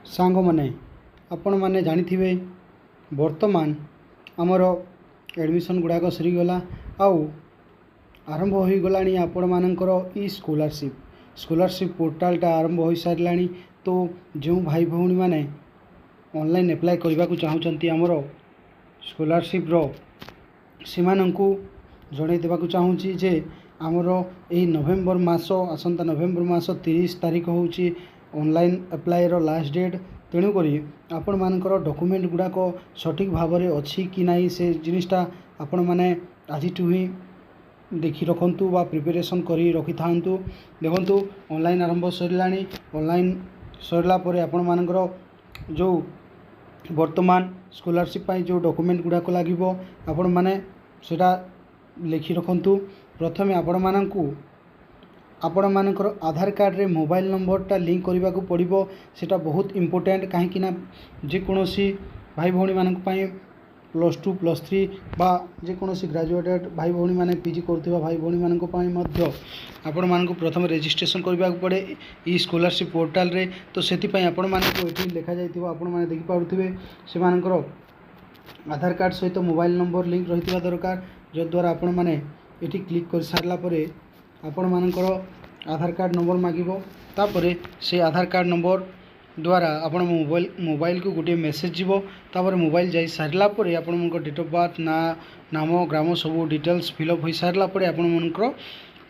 सांग माने आपण माने जानिथिबे वर्तमान आमर एडमिशन गुड़ाक सरीगला आउ आरंभ हो गलानी आपण मानकर ई स्कॉलरशिप पोर्टालटा आरंभ हो सारा। तो जो भाई भौणी माने ऑनलाइन अप्लाई करने को चाहूँगी आमर स्कॉलरशिप सेमानंकु जड़े देवाक चाहूँगी जे आमर यही नवेम्बर मास आसंता नवेम्बर मास 30 तारीख हूँ ऑनलाइन अप्लाई रो लास्ट डेट। तेणुक आपण मानकर डॉक्यूमेंट गुड़ाक सठिक भाव में अच्छी कि नहीं से जिनिसटा आपण माने आज ही देखि रखु बा प्रिपरेशन करी रखि थांतु। देखंतु ऑनलाइन आरंभ सरिलानी। ऑनलाइन सरला परे आपण मानकर जो वर्तमान स्कॉलरशिप पाई जो डॉक्यूमेंट गुड़ाक लागिबो आपण माने सेटा लिखि रखु। प्रथमे आपण मानकर आधार कार्ड रे मोबाइल नंबरटा लिंक करने को पड़ो। सेटा बहुत इम्पोर्टेंट कहीं जेकोसी भाई भौणी मानक पई +2 +3 बा जेकोसी ग्रेजुएटेड भाई भौणी माने पीजी करथिबा भाई भौणी मानक पई मध्य आपण मानक प्रथम रजिस्ट्रेशन करने को पड़े ई स्कॉलरशिप पोर्टाल रे। तो सेति पई आपण मानक एठी लिखा जाइथिबो आपण माने देखि पारुथिबे से मानकर आधार कार्ड सहित मोबाइल नंबर लिंक रहिथिबा दरकार। जो द्वारा आपण माने एठी क्लिक कर सारला परे आपण मानकर आधार कार्ड नंबर मागिबो। तापरे से आधार कार्ड नंबर द्वारा आपण मोबाइल को गोटे मेसेज जीवो। तापर मोबाइल जाई सारला परे आपण मनकर डेट ऑफ बर्थ नाम ग्राम सब डिटेल्स फिलअप हो सारला परे आपण मनकर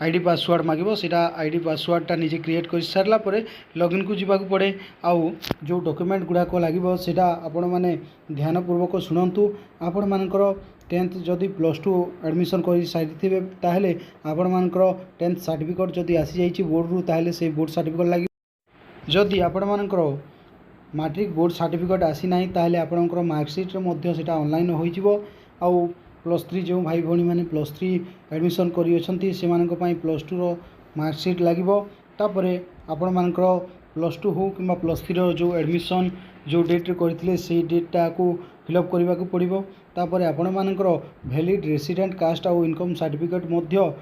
आईडी पासवर्ड मागिबो। सेटा आईडी पासवर्डटा निजे क्रिएट कर सारला परे लॉगिन को जीवा पड़े। आउ जो डॉक्यूमेंट गुड़ाक लगे सेटा आपण माने ध्यानपूर्वक शुणु। आपण मानकर 10th जदि +2 एडमिशन कर सारी ताहले आपण मानकर 10th सर्टिफिकेट जदि आसी जाइछि बोर्ड रु ताहले से बोर्ड सर्टिफिकेट लगे। जदि आपण मानकर मैट्रिक बोर्ड सर्टिफिकेट आसी नाही ताहले आपणकर मार्कशीट रे मध्य सेटा ऑनलाइन होई जिवो। आउ +3 जो भाई भौणी माने +3 एडमिशन करि अछंती से मानक पई +2 रो मार्कशीट लागिवो। तापरे आपण मानकर +2 हो किंबा +3 रो जो एडमिशन जो डेट रे करथिले से डेटटा को फिलअप करबा को पड़िबो। तापरे आपण मानकर वैलिड रेसिडेंट कास्ट आउ इनकम सर्टिफिकेट मध्य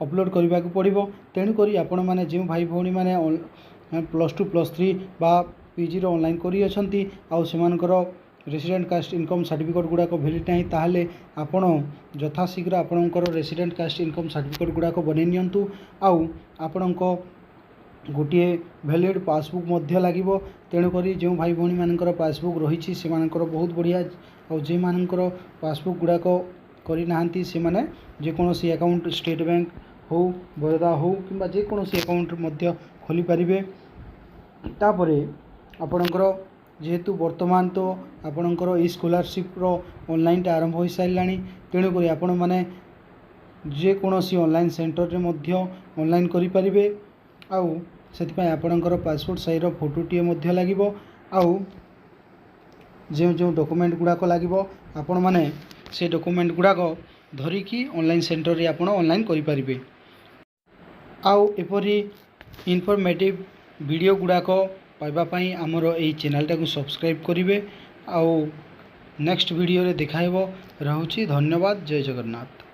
अपलोड करबा को पड़िबो। तेणु करी आपण माने जो भाई भौणी माने +2 +3 बा पीजी रो ऑनलाइन करि अछंती आउ सेमानकर रेसिडेंट कास्ट इनकम सर्टिफिकेट गुड़ाक वैलिड नहीं ताहले आपण यथाशीघ्र आपणकर रेसिडेंट कास्ट इनकम सर्टिफिकेट गुड़ाक बनै नियंतु। आउ आपणक गोटे वैलिड पासबुक मध्य लागिबो। तेणु करी जो भाई भौणी मानकर पासबुक रही से मानकर बहुत बढ़िया। और जे मानकर पासबुक गुड़ाक करि नाहंती से माने जेकोसी अकाउंट स्टेट बैंक हो बरोदा हो किंबा जेकोसी अकाउंट मध्य खोली पारिबे। तापरे आपणकर जेहेतु वर्तमान तो आपणकर ई स्कॉलरशिप रो ऑनलाइन टा आरंभ हो सारिलानी। तेणु करी आपण माने जेकोसी ऑनलाइन सेंटर रे मध्य ऑनलाइन करि पारिबे। आउ सेति पय आपणकर पासपोर्ट साइज रो फोटोटीए मध्य लागिबो। आउ जो डॉक्यूमेंट गुड़ाक लागिबो आपण माने से डॉक्यूमेंट गुड़ाक धरिकी ऑनलाइन सेंटर रे आपण ऑनलाइन करि पारिबे। आउ एपरी इनफॉर्मेटिव वीडियो गुड़ाक पाइबा पई हमर एई चैनल टाको सब्सक्राइब करिवे। आउ नेक्स्ट वीडियो रे देखाइबो। रहउची धन्यवाद। जय जगन्नाथ।